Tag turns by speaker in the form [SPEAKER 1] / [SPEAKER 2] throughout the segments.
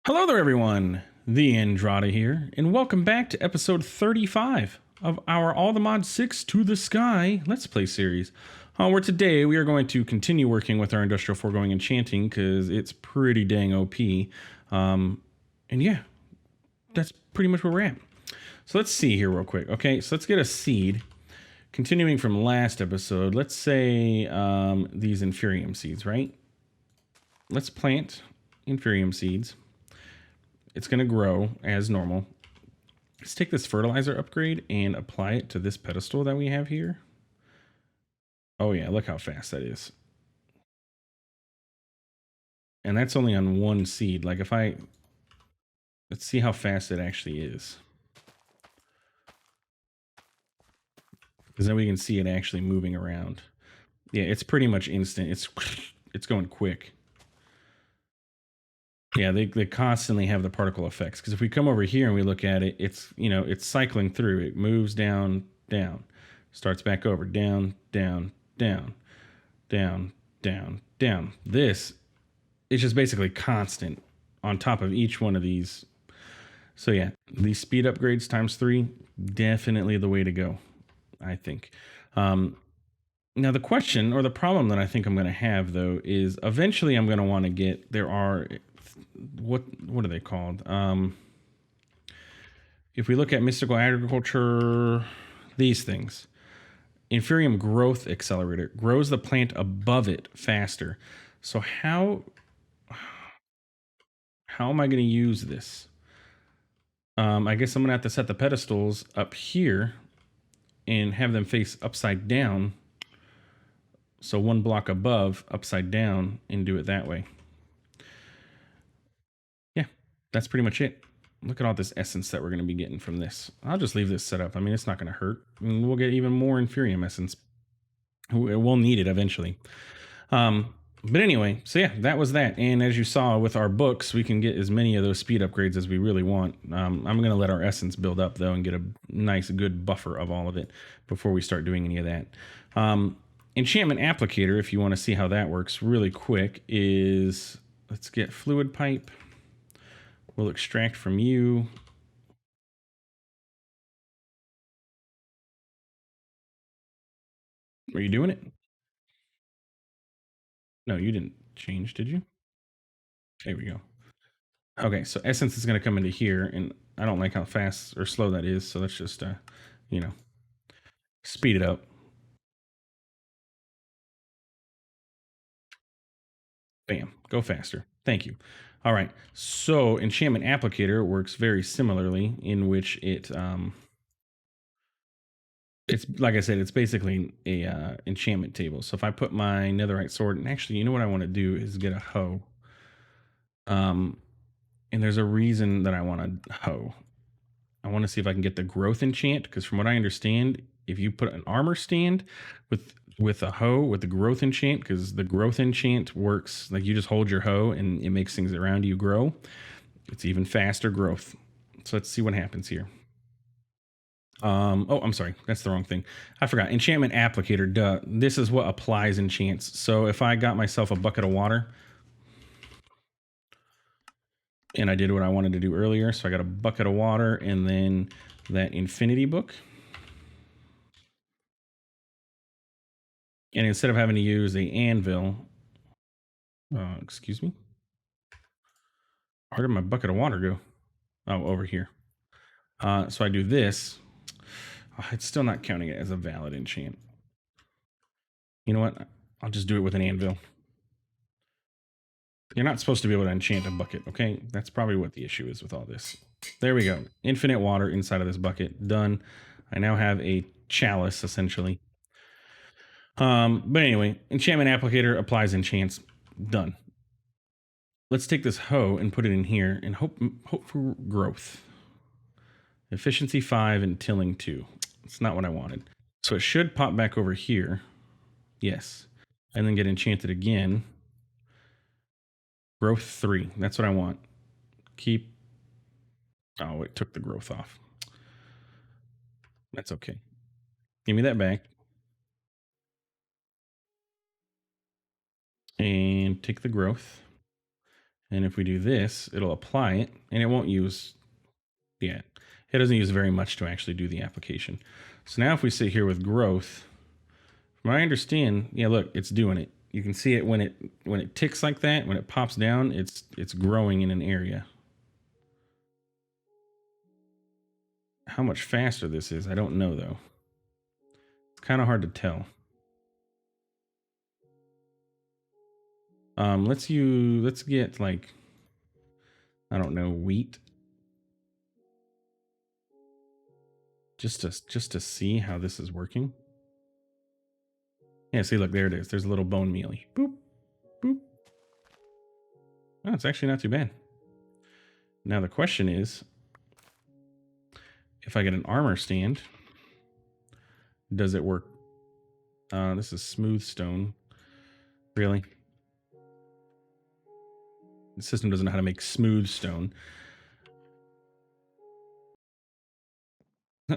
[SPEAKER 1] Hello there, everyone. TheAndrata here, and welcome back to episode 35 of our All the Mod 6 to the Sky Let's Play series. Where today we are going to continue working with our Industrial Foregoing Enchanting because it's pretty dang OP. And yeah, that's pretty much where we're at. So let's see here real quick. Okay, so let's get a seed. Continuing from last episode, let's say these Inferium seeds, right? Let's plant Inferium seeds. It's going to grow as normal. Let's take this fertilizer upgrade and apply it to this pedestal that we have here. Oh yeah, look how fast that is. And that's only on one seed. Like let's see how fast it actually is. Because then we can see it actually moving around. Yeah, it's pretty much instant. It's going quick. Yeah, they constantly have the particle effects. Because if we come over here and we look at it, it's cycling through. It moves down, down, starts back over, down, down, down, down, down, down. This is just basically constant on top of each one of these. So yeah, these speed upgrades times 3, definitely the way to go, I think. Now the question or the problem that I think I'm going to have though is eventually I'm going to want to get, what are they called? If we look at mystical agriculture, these things. Inferium growth accelerator grows the plant above it faster. So how am I going to use this? I guess I'm going to have to set the pedestals up here and have them face upside down. So one block above, upside down, and do it that way. Yeah, that's pretty much it. Look at all this essence that we're going to be getting from this. I'll just leave this set up. I mean, it's not going to hurt. I mean, we'll get even more Inferium essence. We'll need it eventually. But anyway, so yeah, that was that. And as you saw with our books, we can get as many of those speed upgrades as we really want. I'm going to let our essence build up, though, and get a nice, good buffer of all of it before we start doing any of that. Enchantment Applicator, if you want to see how that works really quick, is let's get Fluid Pipe. We'll extract from you. Are you doing it? No, you didn't change, did you? There we go. Okay, so essence is going to come into here, and I don't like how fast or slow that is, so let's just, speed it up. Bam, go faster. Thank you. All right, so Enchantment Applicator works very similarly, in which it's like I said, it's basically a enchantment table. So if I put my netherite sword, and actually, you know what I want to do is get a hoe. And there's a reason that I want a hoe. I want to see if I can get the growth enchant, because from what I understand, if you put an armor stand with a hoe with the growth enchant, because the growth enchant works like you just hold your hoe and it makes things around you grow. It's even faster growth. So let's see what happens here. Oh, I'm sorry, that's the wrong thing. I forgot. Enchantment Applicator. Duh. This is what applies enchants. So if I got myself a bucket of water, and I did what I wanted to do earlier, so I got a bucket of water and then that infinity book. And instead of having to use the anvil, excuse me, where did my bucket of water go? Oh, over here. So I do this. Oh, it's still not counting it as a valid enchant. You know what? I'll just do it with an anvil. You're not supposed to be able to enchant a bucket, okay? That's probably what the issue is with all this. There we go. Infinite water inside of this bucket. Done. I now have a chalice, essentially. But anyway, Enchantment Applicator applies enchants. Done. Let's take this hoe and put it in here and hope for growth. Efficiency 5 and tilling 2. It's not what I wanted. So it should pop back over here. Yes. And then get enchanted again. Growth 3. That's what I want. Keep. Oh, it took the growth off. That's okay. Give me that back. And take the growth. And if we do this, it'll apply it, and it won't use, yeah, it doesn't use very much to actually do the application. So now if we sit here with growth, from what I understand, yeah, look, it's doing it. You can see it when it ticks like that, when it pops down, it's growing in an area. How much faster this is, I don't know though. It's kind of hard to tell. Let's get like, I don't know, wheat. Just to see how this is working. Yeah, see, look, there it is. There's a little bone mealy. Boop, boop. Oh, it's actually not too bad. Now the question is, if I get an armor stand, does it work? This is smooth stone. Really? The system doesn't know how to make smooth stone.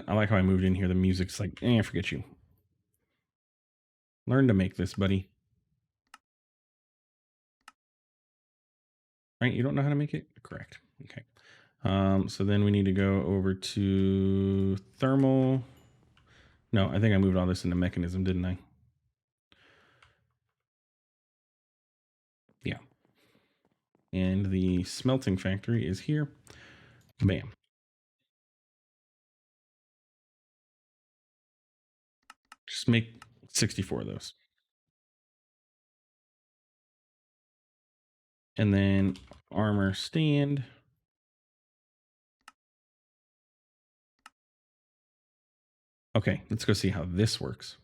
[SPEAKER 1] I like how I moved in here. The music's like, forget you. Learn to make this, buddy. Right? You don't know how to make it? Correct. Okay. So then we need to go over to thermal. No, I think I moved all this into mechanism, didn't I? Yeah. And the smelting factory is here. Bam. Just make 64 of those. And then armor stand. Okay, let's go see how this works.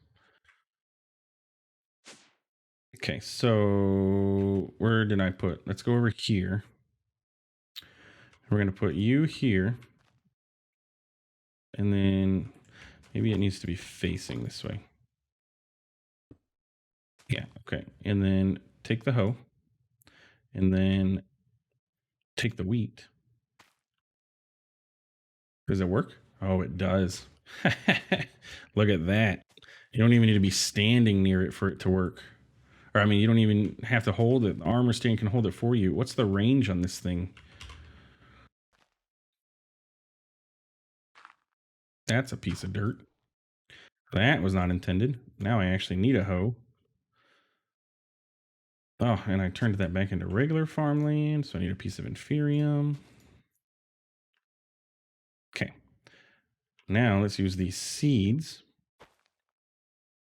[SPEAKER 1] Okay, so where did I put? Let's go over here. We're going to put you here. And then maybe it needs to be facing this way. Yeah, okay. And then take the hoe. And then take the wheat. Does it work? Oh, it does. Look at that. You don't even need to be standing near it for it to work. Or, I mean, you don't even have to hold it. The armor stand can hold it for you. What's the range on this thing? That's a piece of dirt. That was not intended. Now I actually need a hoe. Oh, and I turned that back into regular farmland, so I need a piece of inferium. Okay. Now let's use these seeds.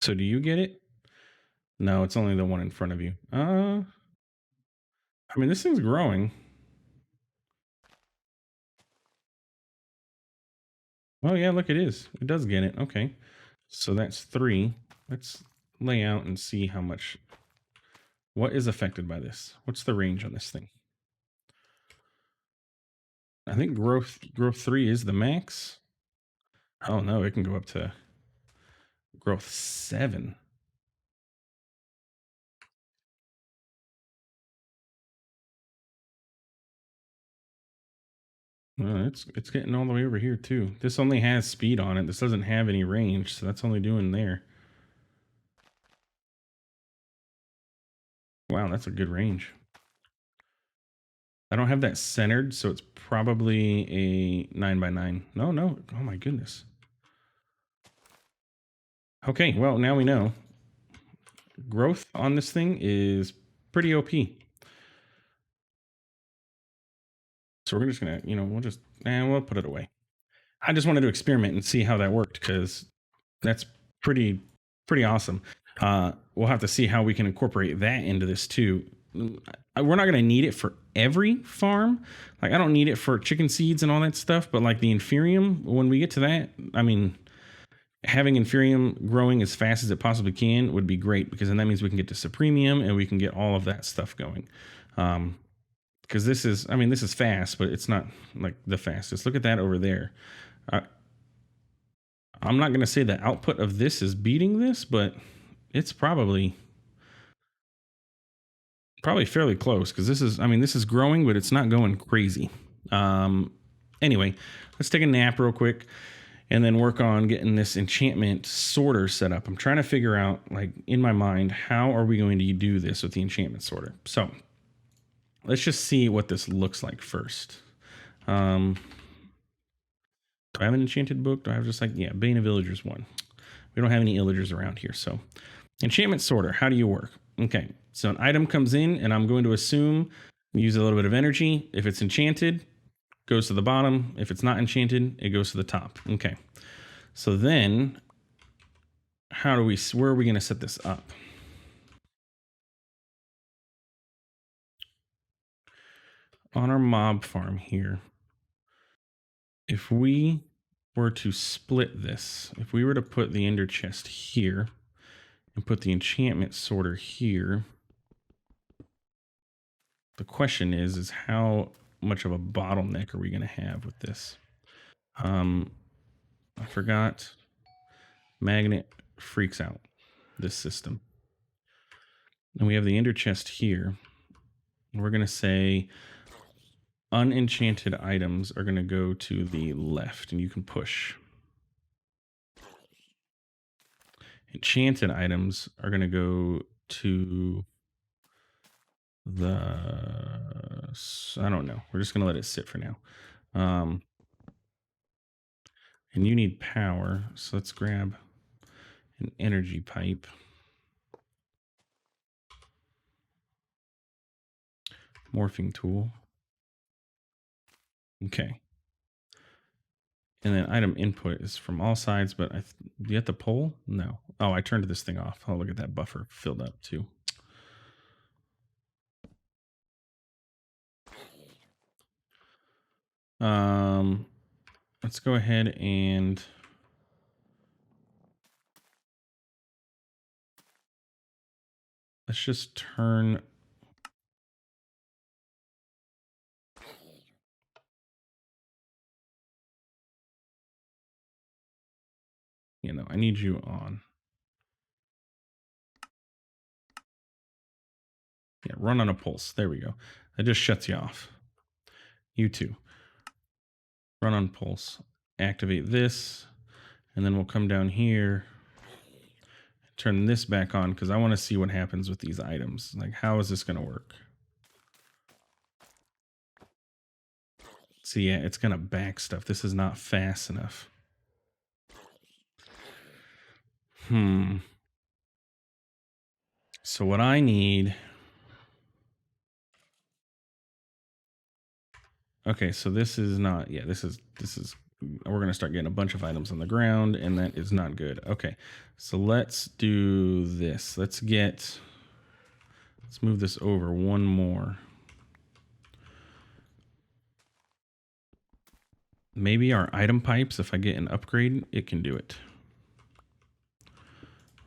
[SPEAKER 1] So do you get it? No, it's only the one in front of you. I mean, this thing's growing. Oh yeah, look, it is. It does get it. Okay. So that's 3. Let's lay out and see how much, what is affected by this? What's the range on this thing? I think growth 3 is the max. Oh no, it can go up to growth 7. It's getting all the way over here too. This only has speed on it. This doesn't have any range, so that's only doing there. Wow, that's a good range. I don't have that centered, so it's probably a 9x9. No. Oh my goodness. Okay, well, now we know. Growth on this thing is pretty OP. So we're just gonna, we'll put it away. I just wanted to experiment and see how that worked, because that's pretty awesome. We'll have to see how we can incorporate that into this too. We're not going to need it for every farm. Like, I don't need it for chicken seeds and all that stuff, but like the inferium, when we get to that, I mean, having inferium growing as fast as it possibly can would be great, because then that means we can get to supremium and we can get all of that stuff going. Because this is fast, but it's not like the fastest. Look at that over there. I'm not going to say the output of this is beating this, but it's probably fairly close, because this is growing, but it's not going crazy. Anyway, let's take a nap real quick and then work on getting this enchantment sorter set up. I'm trying to figure out, like, in my mind, how are we going to do this with the enchantment sorter? So let's just see what this looks like first. Do I have an enchanted book? Do I have just like, yeah, Bane of Villagers 1. We don't have any illagers around here. So enchantment sorter, how do you work? Okay, so an item comes in and I'm going to assume use a little bit of energy. If it's enchanted, goes to the bottom. If it's not enchanted, it goes to the top. Okay, so then where are we going to set this up? On our mob farm here, if we were to split this, if we were to put the ender chest here and put the enchantment sorter here, the question is how much of a bottleneck are we going to have with this? I forgot. Magnet freaks out this system. And we have the ender chest here. We're going to say unenchanted items are going to go to the left, and you can push. Enchanted items are going to go to the... I don't know. We're just going to let it sit for now. And you need power, so let's grab an energy pipe. Morphing tool. Okay. And then item input is from all sides, but do you have to pull? No. Oh, I turned this thing off. Oh, look at that buffer filled up too. Let's go ahead and let's just turn I need you on. Yeah, run on a pulse. There we go. That just shuts you off. You too. Run on pulse. Activate this, and then we'll come down here, turn this back on because I want to see what happens with these items. Like, how is this going to work? See, yeah, it's going to back stuff. This is not fast enough. So what I need... Okay, so this is not... Yeah, this is... We're going to start getting a bunch of items on the ground, and that is not good. Okay, so let's do this. Let's move this over one more. Maybe our item pipes, if I get an upgrade, it can do it.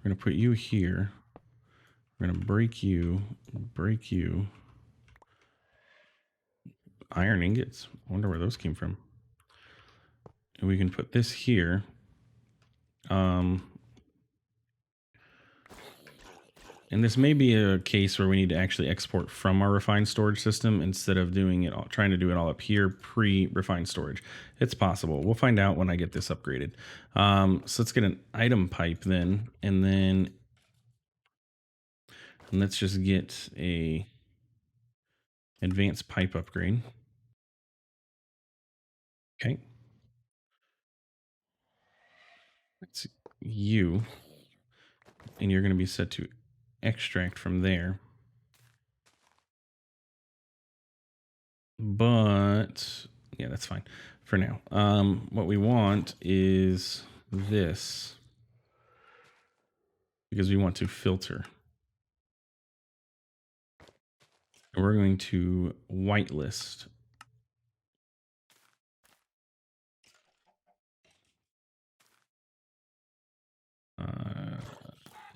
[SPEAKER 1] We're going to put you here. We're going to break you. Iron ingots. I wonder where those came from. And we can put this here. And this may be a case where we need to actually export from our refined storage system instead of doing it all, trying to do it all up here pre-refined storage. It's possible. We'll find out when I get this upgraded. So let's get an item pipe then, and let's just get a advanced pipe upgrade. Okay. It's you, and you're going to be set to extract from there. But yeah, that's fine for now. What we want is this, because we want to filter. We're going to whitelist.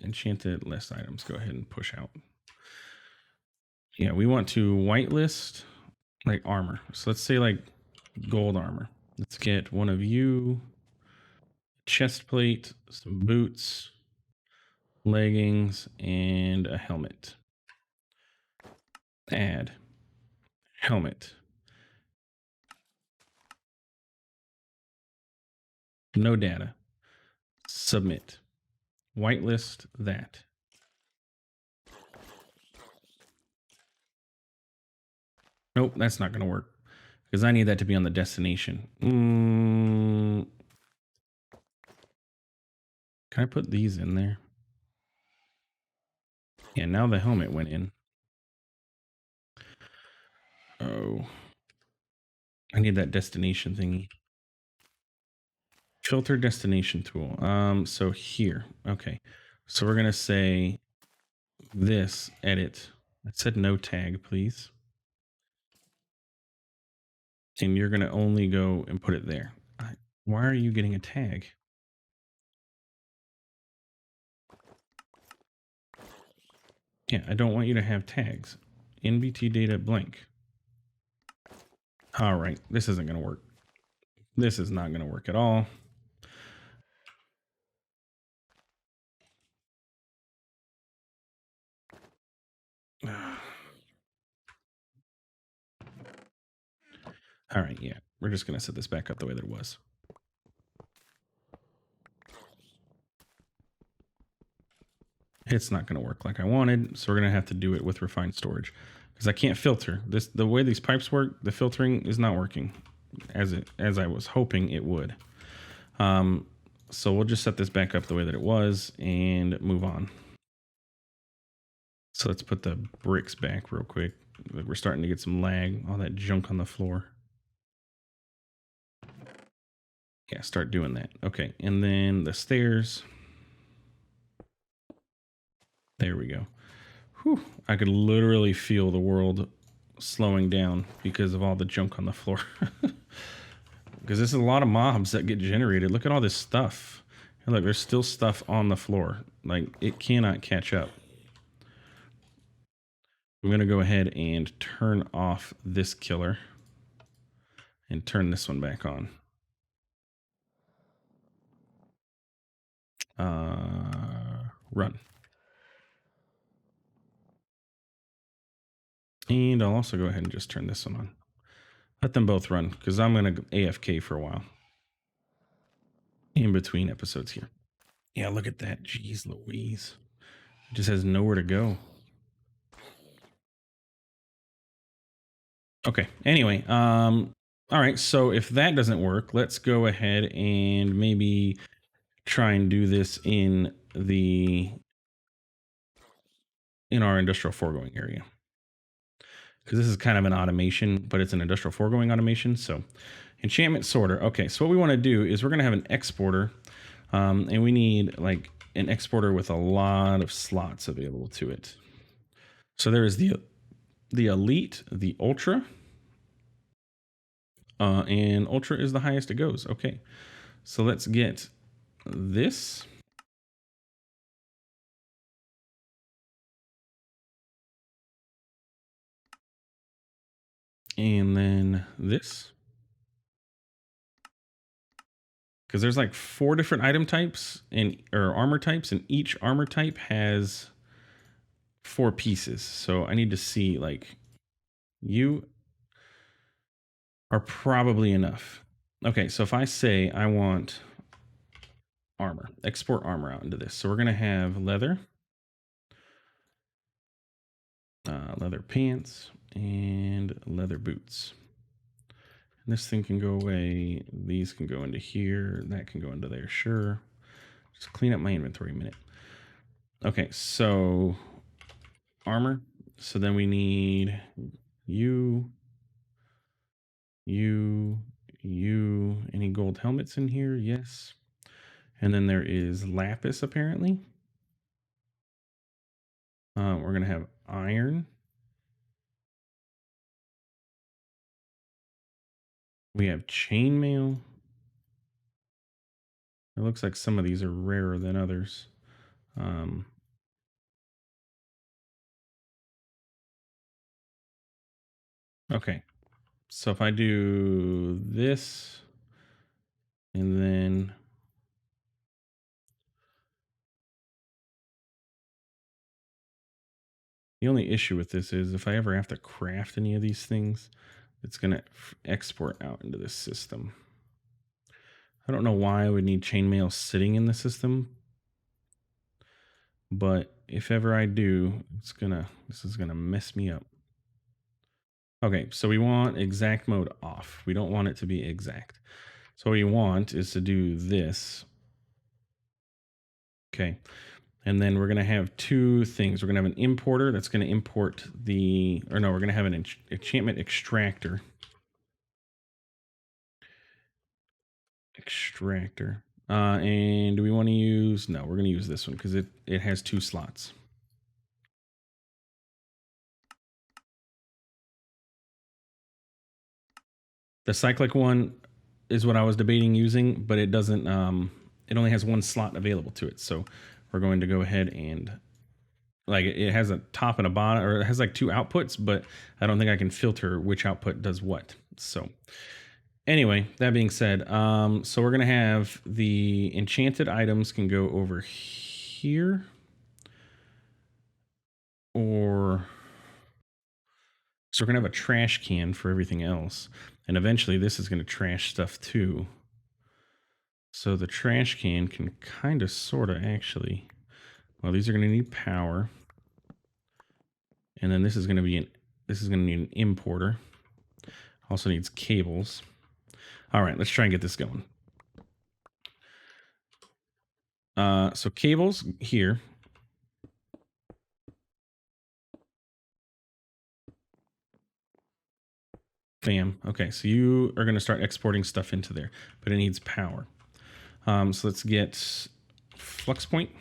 [SPEAKER 1] Enchanted list items. Go ahead and push out. Yeah, we want to whitelist like armor. So let's say like gold armor. Let's get one of you, chest plate, some boots, leggings, and a helmet. Add helmet. No data. Submit. Whitelist that. Nope, that's not going to work because I need that to be on the destination. Can I put these in there? Yeah, now the helmet went in. Oh, I need that destination thingy. Filter destination tool. So here. Okay. So we're going to say this edit. I said no tag, please. And you're going to only go and put it there. Why are you getting a tag? Yeah, I don't want you to have tags. NBT data blank. All right, this isn't going to work. This is not going to work at all. All right, yeah, we're just going to set this back up the way that it was. It's not going to work like I wanted, so we're going to have to do it with refined storage because I can't filter. The way these pipes work, the filtering is not working as I was hoping it would. So we'll just set this back up the way that it was and move on. So let's put the bricks back real quick. We're starting to get some lag, all that junk on the floor. Yeah, start doing that. Okay, and then the stairs. There we go. Whew, I could literally feel the world slowing down because of all the junk on the floor. Because this is a lot of mobs that get generated. Look at all this stuff. And look, there's still stuff on the floor. Like, it cannot catch up. I'm going to go ahead and turn off this killer and turn this one back on. Run. And I'll also go ahead and just turn this one on. Let them both run because I'm going to AFK for a while in between episodes here. Yeah, look at that. Jeez Louise. It just has nowhere to go. Okay. Anyway, all right. So if that doesn't work, let's go ahead and maybe try and do this in our industrial foregoing area. Because this is kind of an automation, but it's an industrial foregoing automation. So enchantment sorter. Okay. So what we want to do is we're going to have an exporter, and we need like an exporter with a lot of slots available to it. So there is the elite, the ultra, and ultra is the highest it goes. Okay, so let's get this. And then this. Because there's like 4 different item types or armor types, and each armor type has 4 pieces. So I need to see, like, you are probably enough. Okay, so if I say I want armor, export armor out into this. So we're going to have leather, leather pants, and leather boots. And this thing can go away. These can go into here. That can go into there. Sure. Just clean up my inventory a minute. Okay, so armor. So then we need you. Any gold helmets in here? Yes. And then there is lapis, apparently. We're going to have iron. We have chainmail. It looks like some of these are rarer than others. Okay. So if I do this, and then the only issue with this is if I ever have to craft any of these things, it's going to export out into this system. I don't know why I would need chainmail sitting in the system, but if ever I do, this is gonna mess me up. Okay, so we want exact mode off. We don't want it to be exact. So what we want is to do this. Okay. And then we're going to have two things. We're going to have an importer that's going to import the, or no, we're going to have an enchantment extractor. And do we want to use, no, we're going to use this one because it has two slots. The cyclic one is what I was debating using, but it doesn't, it only has one slot available to it. So we're going to go ahead and, like, it has a top and a bottom, or it has like two outputs, but I don't think I can filter which output does what. So anyway, that being said, so we're going to have the enchanted items can go over here, or so we're going to have a trash can for everything else. And eventually this is going to trash stuff too. So the trash can can kind of, sort of actually, well, these are going to need power. And then this is going to be this is going to need an importer. Also needs cables. All right, let's try and get this going. So cables here. Bam. Okay, so you are going to start exporting stuff into there, but it needs power. So let's get flux point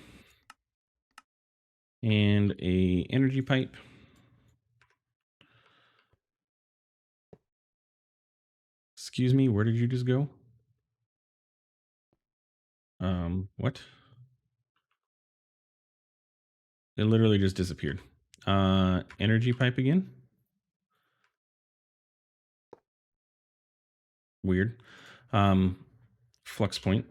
[SPEAKER 1] and a energy pipe. Excuse me, where did you just go? What? It literally just disappeared. Energy pipe again. Weird. Flux point.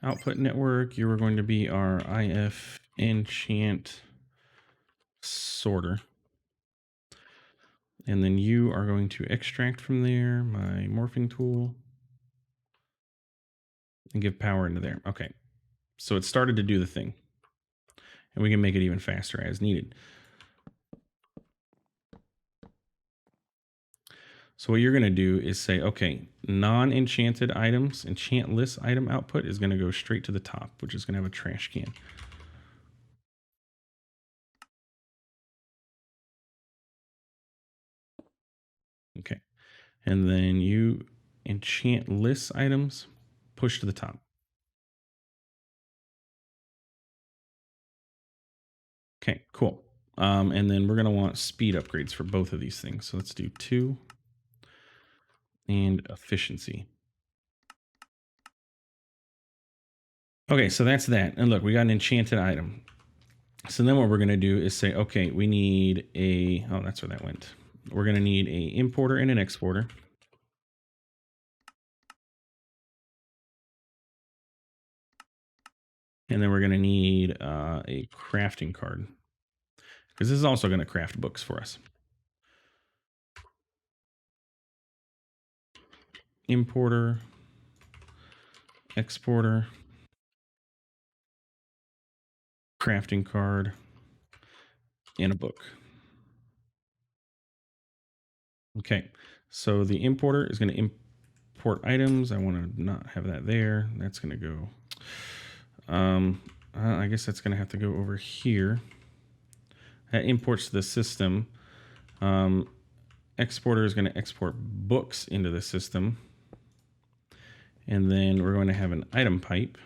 [SPEAKER 1] Output network. You are going to be our IF enchant sorter. And then you are going to extract from there my morphing tool and give power into there. Okay. So it started to do the thing. And we can make it even faster as needed. So what you're going to do is say, okay, non-enchanted items, enchantless item output is going to go straight to the top, which is going to have a trash can. Okay. And then you enchantless items push to the top. Okay, cool. And then we're going to want speed upgrades for both of these things. So let's do 2 and efficiency. Okay, so that's that. And look, we got an enchanted item. So then what we're going to do is say, okay, we need a, oh, that's where that went. We're going to need a importer and an exporter. And then we're going to need a crafting card, because this is also going to craft books for us. Importer, exporter, crafting card, and a book. Okay, so the importer is going to import items. I want to not have that there. That's going to go. I guess that's going to have to go over here. That imports to the system. Exporter is going to export books into the system. And then we're going to have an item pipe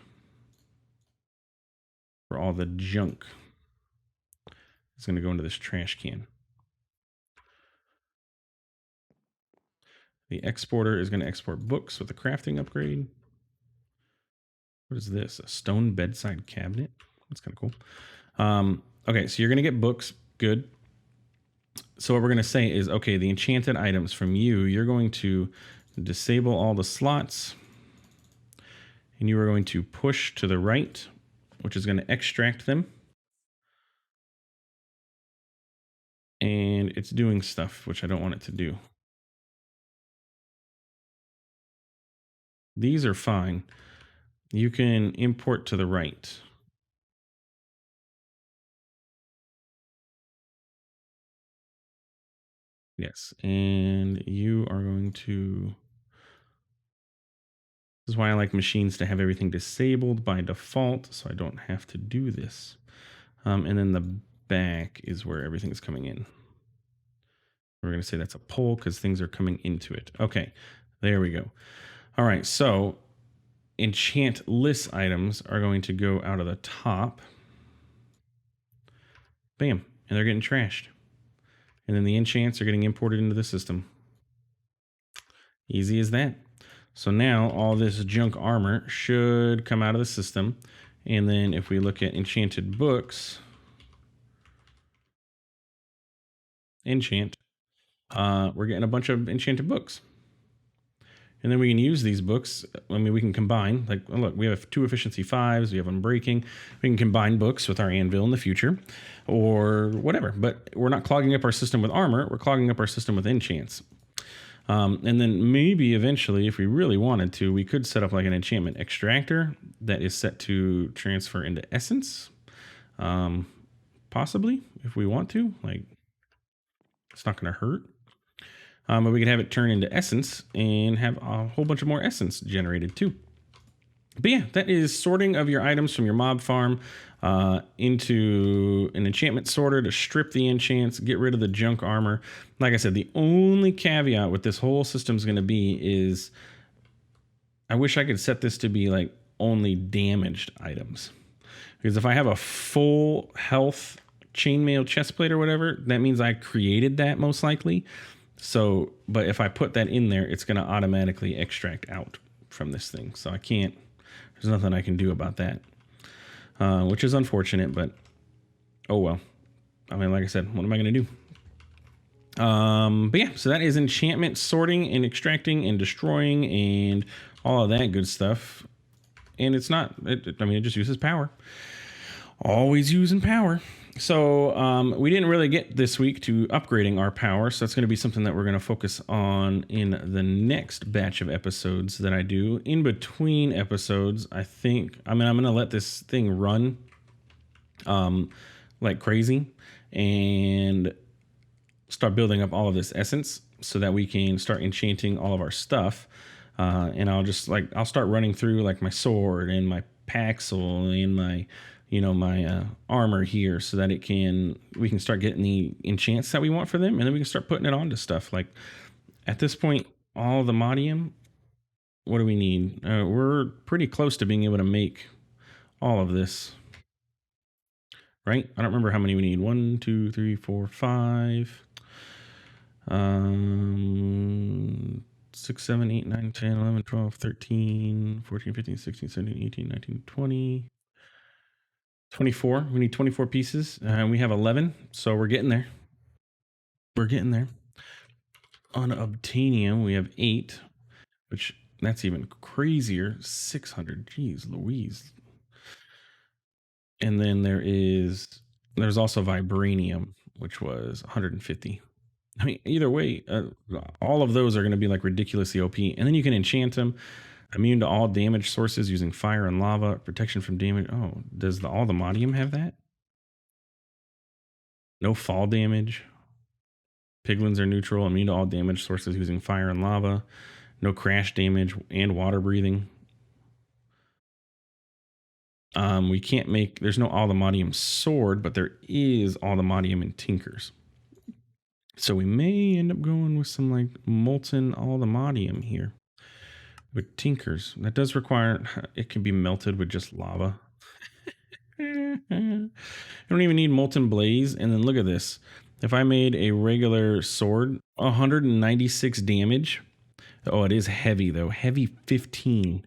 [SPEAKER 1] for all the junk. It's going to go into this trash can. The exporter is going to export books with a crafting upgrade. What is this? A stone bedside cabinet? That's kind of cool. Okay, so you're going to get books. Good. So what we're going to say is, okay, the enchanted items from you, you're going to disable all the slots. And you are going to push to the right, which is going to extract them. And it's doing stuff which I don't want it to do. These are fine. You can import to the right. Yes. And you are going to. This is why I like machines to have everything disabled by default so I don't have to do this. And then the back is where everything's coming in. We're going to say that's a pull because things are coming into it. Okay, there we go. All right, so enchant list items are going to go out of the top. Bam, and they're getting trashed. And then the enchants are getting imported into the system. Easy as that. So now all this junk armor should come out of the system. And then if we look at enchanted books, enchant, we're getting a bunch of enchanted books. And then we can use these books. I mean, we can combine, like, look, we have 2 efficiency 5s, we have unbreaking. We can combine books with our anvil in the future or whatever. But we're not clogging up our system with armor, we're clogging up our system with enchants. And then maybe eventually, if we really wanted to, we could set up like an enchantment extractor that is set to transfer into essence. Possibly, if we want to. Like, it's not going to hurt. But we could have it turn into essence and have a whole bunch of more essence generated too. But yeah, that is sorting of your items from your mob farm into an enchantment sorter to strip the enchants, get rid of the junk armor. Like I said, the only caveat with this whole system is going to be is I wish I could set this to be like only damaged items. Because if I have a full health chainmail chestplate or whatever, that means I created that most likely. So, but if I put that in there, it's going to automatically extract out from this thing. So I can't, there's nothing I can do about that, which is unfortunate, but oh well. I mean, like I said, what am I going to do? But yeah, so that is enchantment sorting and extracting and destroying and all of that good stuff. And it's not, I mean, it just uses power. Always using power. So we didn't really get this week to upgrading our power, so that's going to be something that we're going to focus on in the next batch of episodes that I do. In between episodes, I think, I mean, I'm going to let this thing run like crazy and start building up all of this essence so that we can start enchanting all of our stuff. And I'll just like, I'll start running through like my sword and my paxel and my my armor here so that we can start getting the enchants that we want for them, and then we can start putting it onto stuff. Like at this point, all the modium, what do we need? We're pretty close to being able to make all of this, right? I don't remember how many we need. 1, 2, 3, 4, 5. 6, 7, 8, 9, 10, 11, 12, 13, 14, 15, 16, 17, 18, 19, 20. 24. We need 24 pieces. And we have 11. So we're getting there. We're getting there. On obtainium, we have 8, which that's even crazier. 600. Jeez Louise. And then there's also vibranium, which was 150. I mean, either way, all of those are going to be like ridiculously OP. And then you can enchant them. Immune to all damage sources using fire and lava. Protection from damage. Oh, does all the modium have that? No fall damage. Piglins are neutral. Immune to all damage sources using fire and lava. No crash damage and water breathing. We can't make. There's no Allthemodium sword, but there is Allthemodium in Tinkers. So we may end up going with some like molten Allthemodium here. With Tinkers, that does require it can be melted with just lava. You don't even need molten blaze. And then look at this. If I made a regular sword, 196 damage. Oh, it is heavy though. Heavy 15.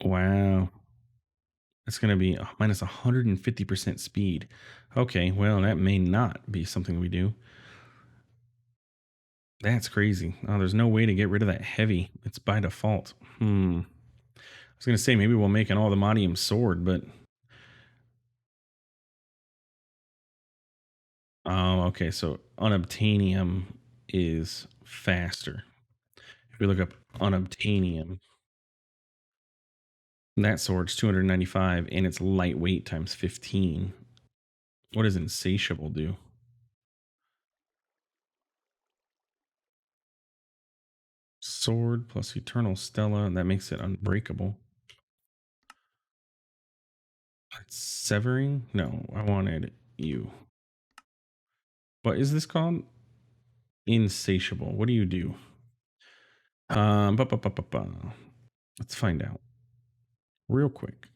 [SPEAKER 1] Wow. That's going to be minus 150% speed. Okay, well, that may not be something we do. That's crazy. Oh, there's no way to get rid of that heavy. It's by default. I was going to say maybe we'll make an Allthemodium sword, but oh, okay. So unobtainium is faster. If we look up unobtainium, that sword's 295 and it's lightweight times 15. What does insatiable do? sword plus Eternal Stella. That makes it unbreakable. It's severing? No, I wanted you. What is this called? Insatiable. What do you do? Ba, ba, ba, ba, ba. Let's find out real quick.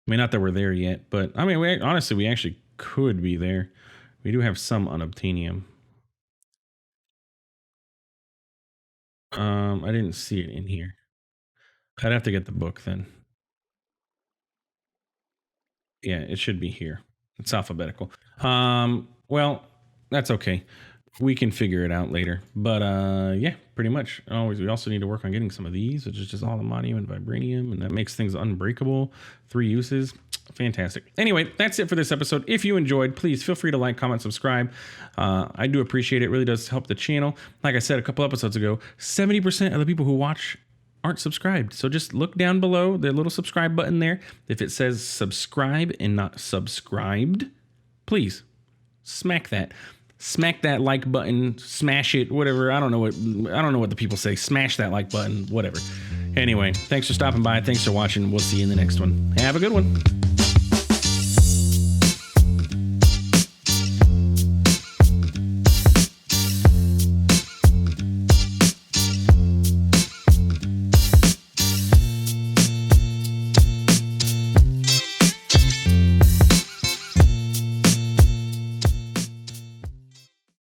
[SPEAKER 1] I mean, not that we're there yet, but I mean, honestly, we actually could be there. We do have some unobtainium. I didn't see it in here. I'd have to get the book then. Yeah, it should be here. It's alphabetical. Well, that's okay. We can figure it out later. But yeah, pretty much. Always, we also need to work on getting some of these, which is just aluminium and vibranium, and that makes things unbreakable. 3 uses. Fantastic. Anyway, that's it for this episode. If you enjoyed, please feel free to like, comment, subscribe. I do appreciate it. It really does help the channel. Like I said a couple episodes ago, 70% of the people who watch aren't subscribed. So just look down below the little subscribe button there. If it says subscribe and not subscribed, please smack that. Smack that like button, smash it, whatever. I don't know what the people say. Smash that like button, whatever. Anyway, thanks for stopping by. Thanks for watching. We'll see you in the next one. Have a good one.